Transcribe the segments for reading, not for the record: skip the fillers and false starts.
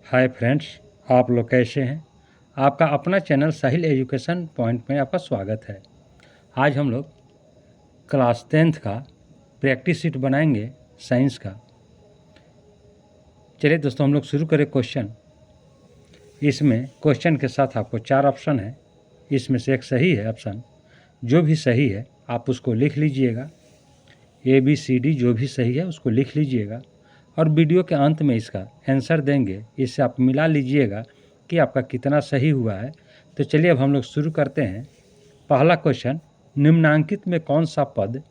Hi friends, आप लोग कैसे हैं। आपका अपना चैनल साहिल एजुकेशन पॉइंट में आपका स्वागत है। आज हम लोग क्लास 10th का प्रैक्टिस शीट बनाएंगे साइंस का। चलिए दोस्तों, हम लोग शुरू करें क्वेश्चन। इसमें क्वेश्चन के साथ आपको 4 ऑप्शन है, इसमें से एक सही है ऑप्शन। जो भी सही है आप उसको लिख लीजिएगा। ABCD जो भी सही है उसको लिख लीजिएगा और वीडियो के अंत में इसका आंसर देंगे। इससे आप मिला लीजिएगा कि आपका कितना सही हुआ है। तो चलिए अब हम लोग शुरू करते हैं। पहला क्वेश्चन, निम्नांकित में कौन सा पद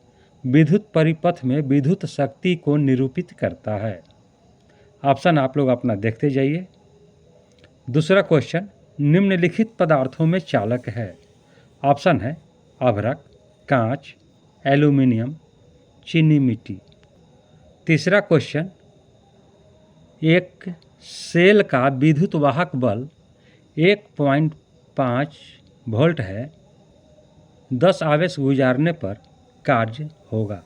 विद्युत परिपथ में विद्युत शक्ति को निरूपित करता है। ऑप्शन आप लोग अपना देखते जाइए। दूसरा क्वेश्चन, निम्नलिखित पदार्थों में चालक है। ऑप्शन है अभ्रक, कांच, एल्यूमिनियम, चीनी मिट्टी। तीसरा क्वेश्चन, एक सेल का विद्युत वाहक बल 1.5 वोल्ट है, 10 आवेश गुजारने पर कार्य होगा।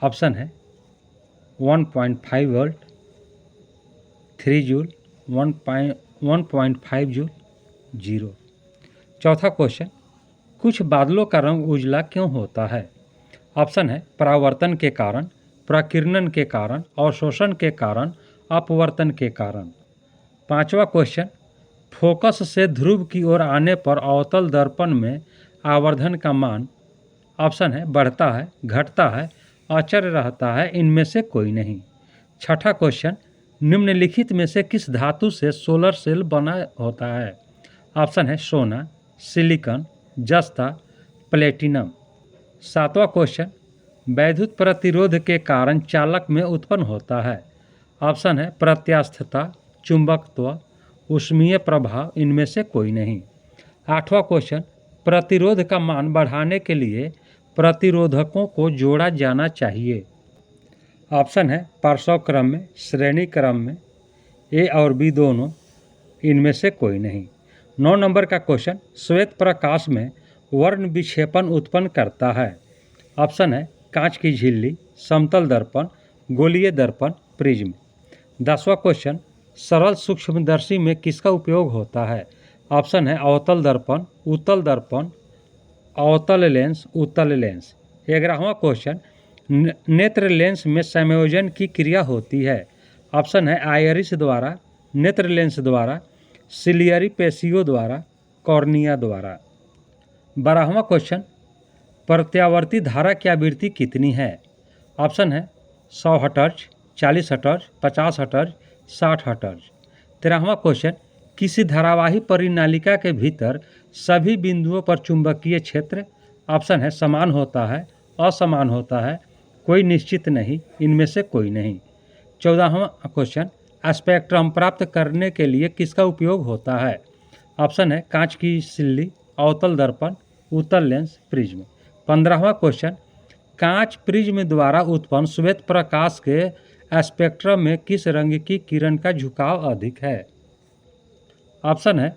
ऑप्शन है 1.5 वोल्ट, 3 जूल, 1.5 जूल, 0। चौथा क्वेश्चन, कुछ बादलों का रंग उजला क्यों होता है। ऑप्शन है परावर्तन के कारण, प्रकीर्णन के कारण, अवशोषण के कारण, अपवर्तन के कारण। पांचवा क्वेश्चन, फोकस से ध्रुव की ओर आने पर अवतल दर्पण में आवर्धन का मान। ऑप्शन है बढ़ता है, घटता है, अचर रहता है, इनमें से कोई नहीं। छठा क्वेश्चन, निम्नलिखित में से किस धातु से सोलर सेल बना होता है। ऑप्शन है सोना, सिलिकॉन, जस्ता, प्लेटिनम। सातवां क्वेश्चन, वैद्युत प्रतिरोध के कारण चालक में उत्पन्न होता है। ऑप्शन है प्रत्यास्थता, चुंबकत्व, ऊष्मीय प्रभाव, इनमें से कोई नहीं। आठवां क्वेश्चन, प्रतिरोध का मान बढ़ाने के लिए प्रतिरोधकों को जोड़ा जाना चाहिए। ऑप्शन है पार्श्व क्रम में, श्रेणी क्रम में, ए और बी दोनों, इनमें से कोई नहीं। 9 नंबर का क्वेश्चन, श्वेत प्रकाश में वर्ण विक्षेपण उत्पन्न करता है। ऑप्शन है कांच की झिल्ली, समतल दर्पण, गोलीय दर्पण, प्रिज्म। 10वां क्वेश्चन, सरल सूक्ष्मदर्शी में किसका उपयोग होता है। ऑप्शन है अवतल दर्पण, उत्तल दर्पण, अवतल लेंस, उत्तल लेंस। 11वां क्वेश्चन, नेत्र लेंस में समायोजन की क्रिया होती है। ऑप्शन है आयरिस द्वारा, नेत्र लेंस द्वारा, सिलियरी पेशियों द्वारा, कॉर्निया द्वारा। 12वां क्वेश्चन, प्रत्यावर्ती धारा की आवृत्ति कितनी है। ऑप्शन है 100 हर्ट्ज, 40 हर्ट्ज, 50 हर्ट्ज, 60 हर्ट्ज। 13वां क्वेश्चन, किसी धारावाही परिनालिका के भीतर सभी बिंदुओं पर चुंबकीय क्षेत्र। ऑप्शन है समान होता है, असमान होता है, कोई निश्चित नहीं, इनमें से कोई नहीं। 14वां क्वेश्चन, स्पेक्ट्रम प्राप्त करने के लिए किसका उपयोग होता है। ऑप्शन है कांच की सिल्ली, अवतल दर्पण, उत्तल लेंस, प्रिज्म। 15वां क्वेश्चन, कांच प्रिज्म द्वारा उत्पन्न श्वेत प्रकाश के स्पेक्ट्रम में किस रंग की किरण का झुकाव अधिक है। ऑप्शन है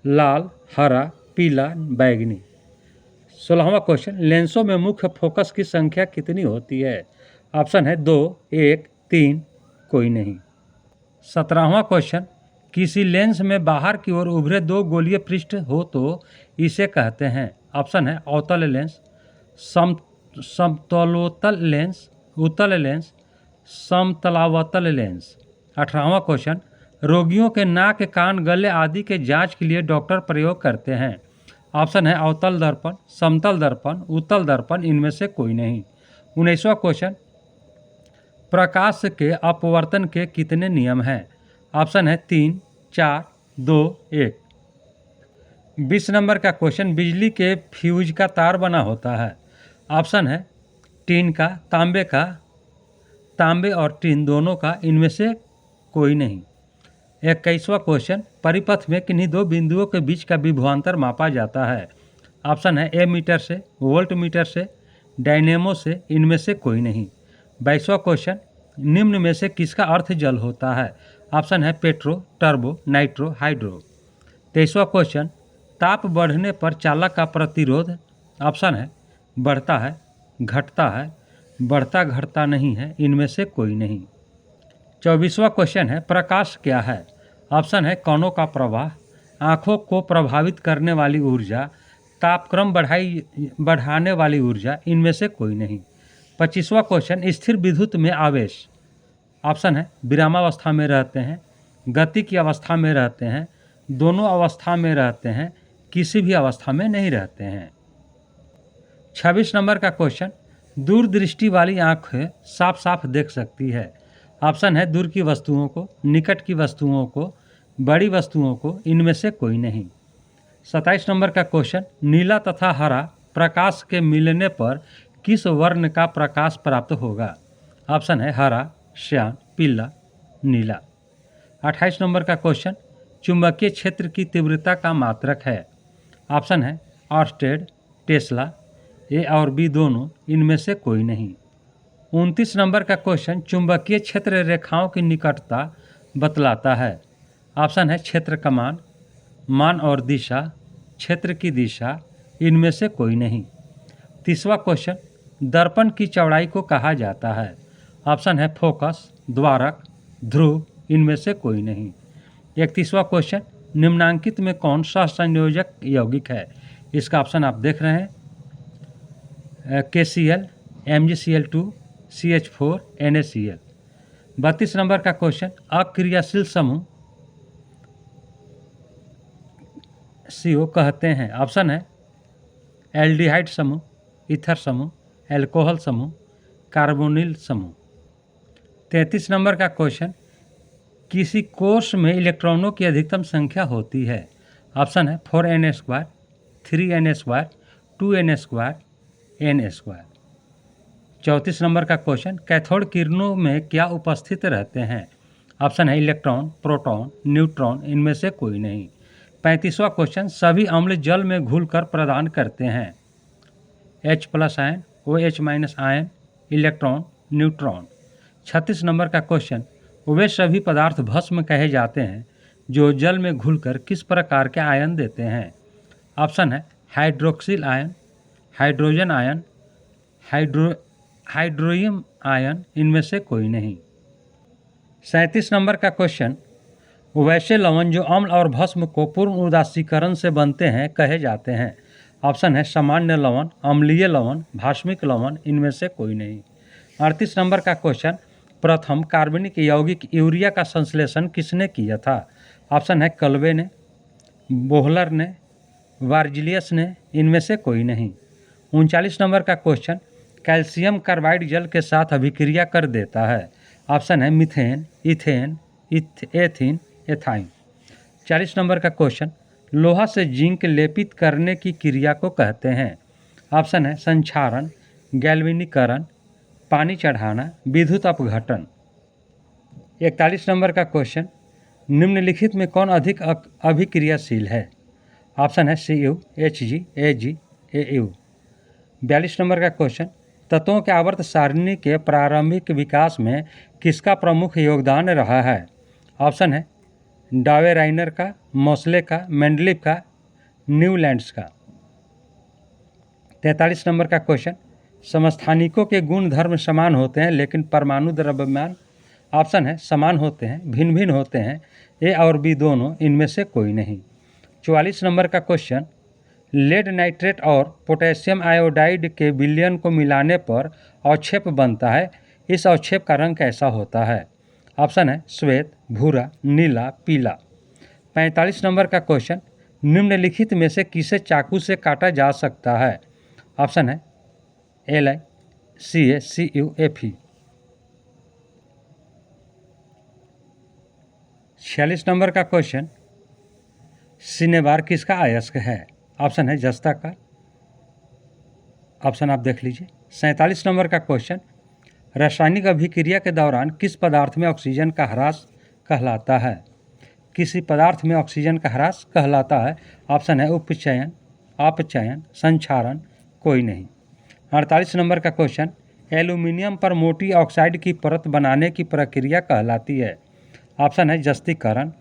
लाल, हरा, पीला, बैंगनी। 16वां क्वेश्चन, लेंसों में मुख्य फोकस की संख्या कितनी होती है। ऑप्शन है 2, 1, 3, कोई नहीं। 17वां क्वेश्चन, किसी लेंस में बाहर की ओर उभरे 2 गोलीय पृष्ठ हो तो इसे कहते हैं। ऑप्शन है अवतल लेंस, समतलोत्तल लेंस, उत्तल लेंस, समतलावतल लेंस। 18वां क्वेश्चन, रोगियों के नाक, कान, गले आदि के जांच के लिए डॉक्टर प्रयोग करते हैं। ऑप्शन है अवतल दर्पण, समतल दर्पण, उत्तल दर्पण, इनमें से कोई नहीं। 19वां क्वेश्चन, प्रकाश के अपवर्तन के कितने नियम हैं। ऑप्शन है 3, 4, 2, 1। 20 नंबर का क्वेश्चन, बिजली के फ्यूज का तार बना होता है। ऑप्शन है टीन का, तांबे का, तांबे और टीन दोनों का, इनमें से कोई नहीं। 21वां क्वेश्चन, परिपथ में किन्हीं 2 बिंदुओं के बीच का विभवांतर मापा जाता है। ऑप्शन है एमीटर से, वोल्ट मीटर से, डायनेमो से, इनमें से कोई नहीं। 22वां क्वेश्चन, निम्न में से किसका अर्थ जल होता है। ऑप्शन है पेट्रो, टर्बो, नाइट्रो, हाइड्रो। 23वां क्वेश्चन, ताप बढ़ने पर चालक का प्रतिरोध। ऑप्शन है बढ़ता है, घटता है, बढ़ता घटता नहीं है, इनमें से कोई नहीं। 24वां क्वेश्चन है प्रकाश क्या है। ऑप्शन है कणों का प्रवाह, आँखों को प्रभावित करने वाली ऊर्जा, तापक्रम बढ़ाने वाली ऊर्जा, इनमें से कोई नहीं। 25वां क्वेश्चन, स्थिर विद्युत में आवेश। ऑप्शन है विरामावस्था में रहते हैं, गति की अवस्था में रहते हैं, दोनों अवस्था में रहते हैं, किसी भी अवस्था में नहीं रहते हैं। 26 नंबर का क्वेश्चन, दूरदृष्टि वाली आँखें साफ साफ देख सकती है। ऑप्शन है दूर की वस्तुओं को, निकट की वस्तुओं को, बड़ी वस्तुओं को, इनमें से कोई नहीं। 27 नंबर का क्वेश्चन, नीला तथा हरा प्रकाश के मिलने पर किस वर्ण का प्रकाश प्राप्त होगा। ऑप्शन है हरा, श्याम, पीला, नीला। 28 नंबर का क्वेश्चन, चुंबकीय क्षेत्र की तीव्रता का मात्रक है। ऑप्शन है ऑर्स्टेड, टेस्ला, ए और बी दोनों, इनमें से कोई नहीं। 29 नंबर का क्वेश्चन, चुंबकीय क्षेत्र रेखाओं की निकटता बतलाता है। ऑप्शन है क्षेत्र का मान और दिशा, क्षेत्र की दिशा, इनमें से कोई नहीं। 30वां क्वेश्चन, दर्पण की चौड़ाई को कहा जाता है। ऑप्शन है फोकस, द्वारक, ध्रुव, इनमें से कोई नहीं। 31वां क्वेश्चन, निम्नांकित में कौन सहसंयोजक यौगिक है। इसका ऑप्शन आप देख रहे हैं KCl, MgCl2, CH4, NaCl। 32 number का क्वेश्चन, अक्रियाशील समूह CO कहते हैं। ऑप्शन है एल्डिहाइड समूह, ईथर समूह, एल्कोहल समूह, कार्बोनिल समूह। 33 नंबर का क्वेश्चन, किसी कोष में इलेक्ट्रॉनों की अधिकतम संख्या होती है। ऑप्शन है 4na², 3na², 2na², na²। 34 number का क्वेश्चन, कैथोड किरणों में क्या उपस्थित रहते हैं। ऑप्शन है इलेक्ट्रॉन, प्रोटॉन, न्यूट्रॉन, इनमें से कोई नहीं। 35वां क्वेश्चन, सभी अम्ल जल में घुलकर प्रदान करते हैं। H+ ion, OH- ion, electron, neutron. 36 number का क्वेश्चन, वे सभी पदार्थ भस्म कहे जाते हैं जो जल में घुलकर किस प्रकार के आयन देते हैं। ऑप्शन है hydroxyl ion, hydrogen ion, hydronium ion, इनमें से कोई नहीं। 37 नंबर का क्वेश्चन, वैसे लवण जो अम्ल और भस्म को पूर्ण उदासीकरण से बनते हैं कहे जाते हैं। ऑप्शन है सामान्य लवण, अम्लीय लवण, भास्मिक लवण, इनमें से कोई नहीं। 38 नंबर का क्वेश्चन, प्रथम कार्बनिक यौगिक यूरिया का संश्लेषण किसने किया था। ऑप्शन है कल्वे ने, बोहलर ने, वार्जिलियस ने, इनमें से कोई नहीं। 39 नंबर का क्वेश्चन, कैल्शियम कार्बाइड जल के साथ अभिक्रिया कर देता है। ऑप्शन है methane, ethane, ethene, ethyne. 40 number का क्वेश्चन, लोहा से जिंक लेपित करने की क्रिया को कहते हैं। ऑप्शन है संक्षारण, गैल्वेनीकरण, पानी चढ़ाना, विद्युत अपघटन। 41 नंबर का क्वेश्चन, निम्नलिखित में कौन अधिक अभिक्रियाशील है। ऑप्शन है Cu, Hg, Ag, Au। 42 number का क्वेश्चन, तत्वों के आवर्त सारणी के प्रारंभिक विकास में किसका प्रमुख योगदान रहा है। ऑप्शन है डावेराइनर का, मोसले का, मेंडलीव का, न्यूलैंड्स का। 43 नंबर का क्वेश्चन, समस्थानिकों के गुण धर्म समान होते हैं लेकिन परमाणु द्रव्यमान। ऑप्शन है समान होते हैं, भिन्न भिन्न होते हैं, ए और बी दोनों, इनमें से कोई नहीं। 44 नंबर का क्वेश्चन, लेड नाइट्रेट और पोटेशियम आयोडाइड के विलयन को मिलाने पर अवक्षेप बनता है। इस अवक्षेप का रंग कैसा होता है। ऑप्शन है श्वेत, भूरा, नीला, पीला। 45 नंबर का क्वेश्चन, निम्नलिखित में से किसे चाकू से काटा जा सकता है। ऑप्शन है Li, Ca, Cu, Fe। 46 number का क्वेश्चन, सिनेबार किसका अयस्क है। ऑप्शन है जस्ता का। ऑप्शन आप देख लीजिए। 47 नंबर का क्वेश्चन, रासायनिक अभिक्रिया के दौरान किस पदार्थ में ऑक्सीजन का ह्रास कहलाता है। किसी पदार्थ में ऑक्सीजन का ह्रास कहलाता है। ऑप्शन है उपचयन, अपचयन, संक्षारण, कोई नहीं। 48 नंबर का क्वेश्चन, एल्यूमिनियम पर मोटी ऑक्साइड की परत बनाने की प्रक्रिया कहलाती है। ऑप्शन है जस्तीकरण,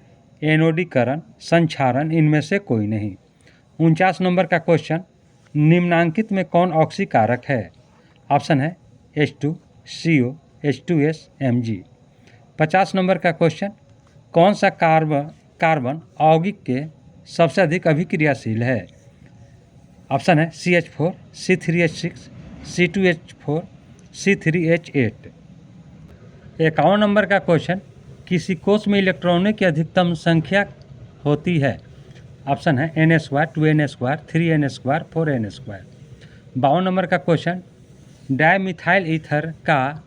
एनोडीकरण, संक्षारण, इनमें से कोई नहीं। 49 नंबर का क्वेश्चन, निम्नांकित में कौन ऑक्सीकारक है। ऑप्शन है H2, CO, H2S, Mg। 50 number का क्वेश्चन, कौन सा कार्बन यौगिक के सबसे अधिक अभिक्रियाशील है? ऑप्शन है CH4, C3H6, C2H4, C3H8। 51 number का क्वेश्चन, किसी कोष में इलेक्ट्रॉनों की अधिकतम संख्या होती है? ऑप्शन है n² 2n², 3n², 4n²। 52 number का क्वेश्चन, डायमिथाइल ईथर का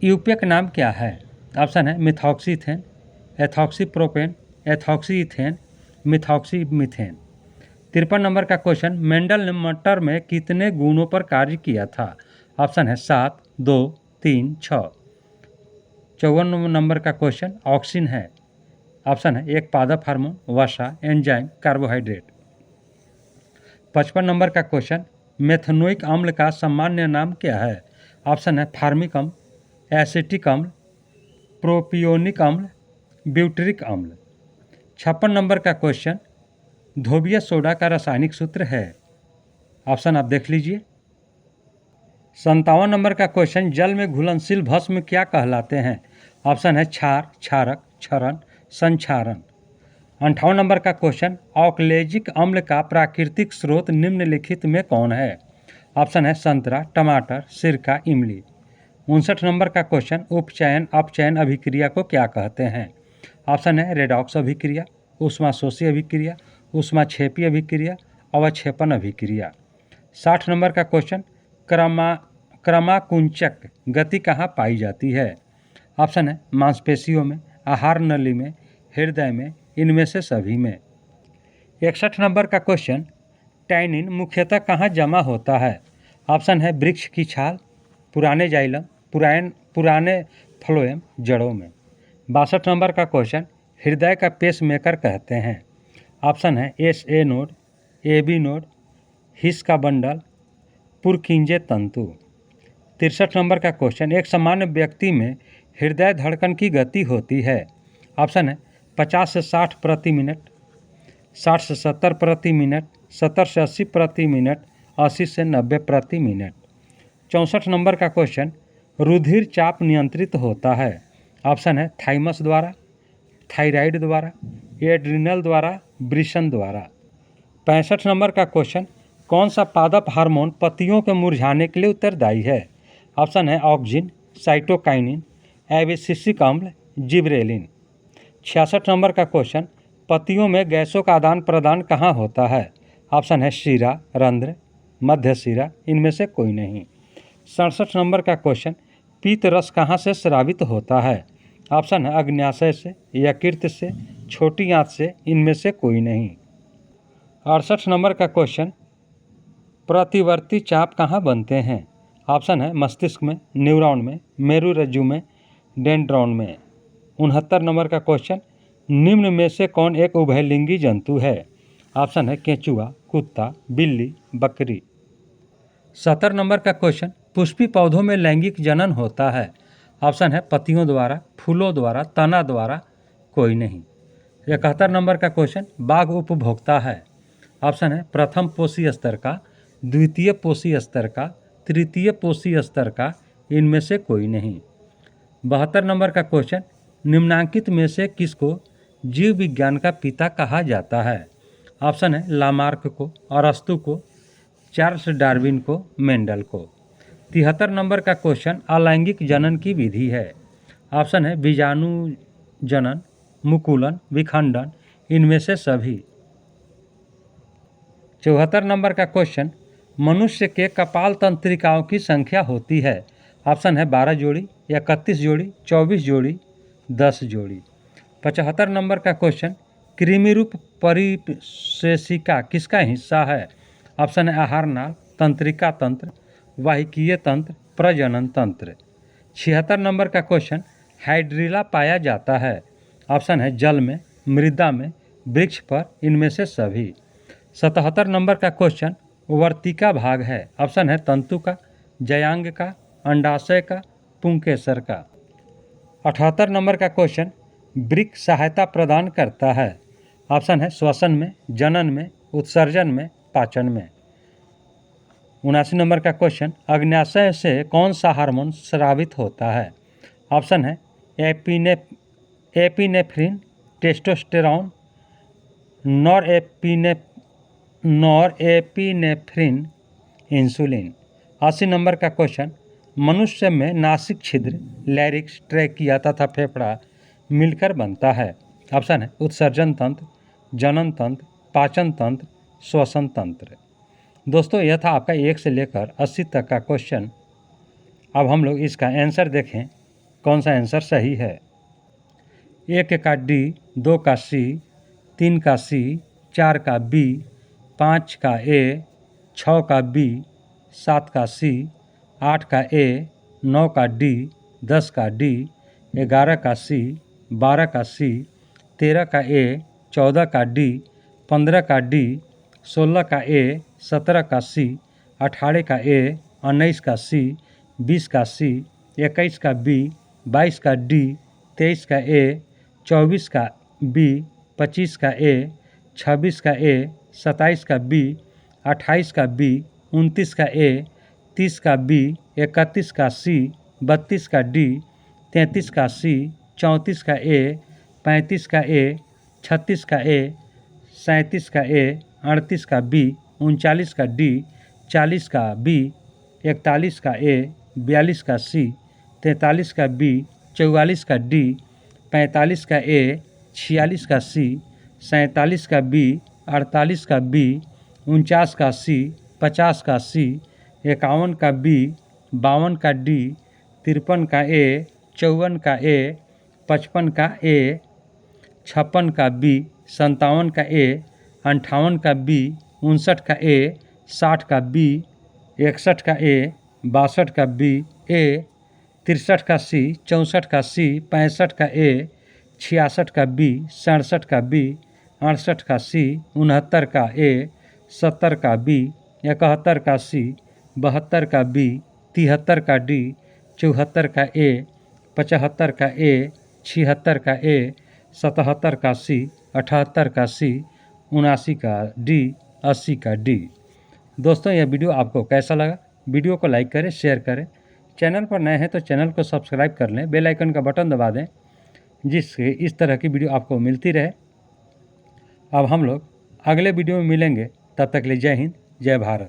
यूपक नाम क्या है? ऑप्शन है मिथॉक्सीथेन, एथॉक्सीप्रोपेन, एथॉक्सीइथेन, मिथॉक्सीमीथेन। 53 नंबर का क्वेश्चन, मेंडल ने मटर में कितने गुणों पर कार्य किया था? ऑप्शन है 7, 2, 3, 6। 54 नंबर का क्वेश्चन, ऑक्सिन है। ऑप्शन है एक पादप हार्मोन, वसा, एंजाइम, कार्बोहाइड्रेट। 55 नंबर का क्वेश्चन, मेथनोइक अम्ल का सामान्य नाम क्या है? ऑप्शन है फार्मिक अम्ल, एसिटिक अम्ल, प्रोपियोनिक अम्ल, ब्यूटरिक अम्ल। 56 नंबर का क्वेश्चन, धोबिया सोडा का रासायनिक सूत्र है? ऑप्शन आप देख लीजिए। 57 नंबर का क्वेश्चन, जल में घुलनशील भस्म क्या कहलाते हैं? ऑप्शन है क्षार, क्षारक, क्षरण, संक्षारण। 58 नंबर का क्वेश्चन, ऑक्लेजिक अम्ल का प्राकृतिक स्रोत निम्नलिखित में कौन है? ऑप्शन है संतरा, टमाटर, सिरका, इमली। 59 नंबर का क्वेश्चन, उपचयन अपचयन अभिक्रिया को क्या कहते हैं? ऑप्शन है रेडॉक्स अभिक्रिया, ऊष्माशोषी अभिक्रिया, ऊष्माक्षेपी अभिक्रिया, अवक्षेपण अभिक्रिया। 60 नंबर का क्वेश्चन, क्रमाकुंचक गति कहाँ पाई जाती है? ऑप्शन है मांसपेशियों में, आहार नली में, हृदय में, इनमें से सभी में। 61 नंबर का क्वेश्चन, टैनिन मुख्यतः कहाँ जमा होता है? ऑप्शन है वृक्ष की छाल, पुराने जाइलम, पुराने फ्लोएम, जड़ों में। 62 नंबर का क्वेश्चन, हृदय का पेस मेकर कहते हैं? ऑप्शन है SA नोड, AB नोड, हिस का बंडल, पुरकिंजे तंतु। 63 नंबर का क्वेश्चन, एक सामान्य व्यक्ति में हृदय धड़कन की गति होती है? ऑप्शन है 50 से 60 प्रति मिनट, 60 से 70 प्रति मिनट, 70 से 80 प्रति मिनट, 80 से 90 प्रति मिनट। 64 नंबर का क्वेश्चन, रुधिर चाप नियंत्रित होता है? ऑप्शन है थाइमस द्वारा, थायराइड द्वारा, एड्रिनल द्वारा, वृषण द्वारा। 65 नंबर का क्वेश्चन, कौन सा पादप हार्मोन पत्तियों के मुरझाने के लिए उत्तरदायी है? ऑप्शन है ऑक्जिन, साइटोकाइनिन, एबिसिसिक अम्ल, जिब्रेलिन। 66 नंबर का क्वेश्चन, पत्तियों में गैसों का आदान प्रदान कहाँ होता है? ऑप्शन है शिरा, रंध्र, मध्य शिरा, इनमें से कोई नहीं। 67 नंबर का क्वेश्चन, पीत रस कहाँ से स्रावित होता है? ऑप्शन है अग्न्याशय से, यकृत से, छोटी आंत से, इनमें से कोई नहीं। 68 नंबर का क्वेश्चन, प्रतिवर्ती चाप कहाँ बनते हैं? ऑप्शन है मस्तिष्क में, न्यूरॉन में, मेरुरज्जु में, डेंड्रॉन में। 69 नंबर का क्वेश्चन, निम्न में से कौन एक उभयलिंगी जंतु है? ऑप्शन है केंचुआ, कुत्ता, बिल्ली, बकरी। 70 नंबर का क्वेश्चन, पुष्पी पौधों में लैंगिक जनन होता है? ऑप्शन है पत्तियों द्वारा, फूलों द्वारा, तना द्वारा, कोई नहीं। 71 नंबर का क्वेश्चन, बाघ उपभोक्ता है? ऑप्शन है प्रथम पोषी स्तर का, द्वितीय पोषी स्तर का, तृतीय पोषी स्तर का, इनमें से कोई नहीं। 72 नंबर का क्वेश्चन, निम्नांकित में से किसको जीव विज्ञान का पिता कहा जाता है? ऑप्शन है लामार्क को, अरस्तु को, चार्ल्स डार्विन को, मेंडल को। 73 नंबर का क्वेश्चन, अलैंगिक जनन की विधि है? ऑप्शन है बीजाणु जनन, मुकुलन, विखंडन, इनमें से सभी। 74 नंबर का क्वेश्चन, मनुष्य के कपाल तंत्रिकाओं की संख्या होती है? ऑप्शन है 12 जोड़ी, 31 जोड़ी, 24 जोड़ी, 10 जोड़ी। 75 नंबर का क्वेश्चन, कृमि रूप परिसेशिका किसका हिस्सा है? ऑप्शन है आहार नाल, तंत्रिका तंत्र, वाहिकीय तंत्र, प्रजनन तंत्र। 76 नंबर का क्वेश्चन, हाइड्रिला पाया जाता है? ऑप्शन है जल में, मृदा में, वृक्ष पर, इनमें से सभी। 77 नंबर का क्वेश्चन, वर्तिका भाग है? ऑप्शन है तंतु का, जयांग का, अंडाशय का, पुंकेसर का। 78 नंबर का क्वेश्चन, वृक्क सहायता प्रदान करता है? ऑप्शन है श्वसन में, जनन में, उत्सर्जन में, पाचन में। 79 नंबर का क्वेश्चन, अग्न्याशय से कौन सा हार्मोन स्रावित होता है? ऑप्शन है epinephrine, testosterone, norepinephrine, insulin. 80 number का क्वेश्चन, मनुष्य में नासिक छिद्र, लैरिक्स, ट्रैकिया तथा फेफड़ा मिलकर बनता है। ऑप्शन है उत्सर्जन तंत्र, जनन तंत्र, पाचन तंत्र, श्वसन तंत्र। दोस्तों यह था आपका 1 से लेकर 80 तक का क्वेश्चन। अब हम लोग इसका आंसर देखें कौन सा आंसर सही है। 1 का डी, 2 का सी, 3 का सी, 4 का बी, 5 का ए, 6 का बी, 7 का सी, 8 का ए, 9 का डी, 10 का डी, 11 का सी, 12 का सी, 13 का ए, 14 का डी, 15 का डी, 16 का ए, 17 का सी, 18 का ए, 19 का सी, 20 का सी, 21 का बी, 22 का डी, 23 का ए, 24 का बी, 25 का ए, 26 का ए, 27 का बी, 28 का बी, 29 का ए, 30 का बी, 31 का सी, 32 का डी, 33 का सी, 34 का ए, 35 का ए, 36 का ए, 37 का ए, 38 का बी, 39 का डी, 40 का बी, 41 का ए, 42 का सी, 43 का बी, 44 का डी, 45 का ए, 46 का सी, 47 का बी, 48 का बी, 49 का सी, 50 का सी, 51 का बी, 52 का डी, 53 का ए, 54 का ए, 55 का ए, 56 का बी, 57 का ए, 58 का बी, 59 का ए, 60 का बी, 61 का ए, 62 का बी ए, 63 का सी, 64 का सी, 65 का ए, 66 का बी, 67 का बी, 68 का सी, 69 का ए, 70 का बी, 71 का सी, 72 का बी, 73 का डी, 74 का ए, 75 का ए, 76 का ए, 77 का सी, 78 का सी, 79 का डी, 80 का डी। दोस्तों यह वीडियो आपको कैसा लगा? वीडियो को लाइक करें, शेयर करें। चैनल पर नए हैं तो चैनल को सब्सक्राइब कर लें, बेल आइकन का बटन दबा दें जिससे इस तरह की वीडियो आपको मिलती रहे। अब हम लोग अगले वीडियो में मिलेंगे, तब तक के लिए जय हिंद, जय भारत।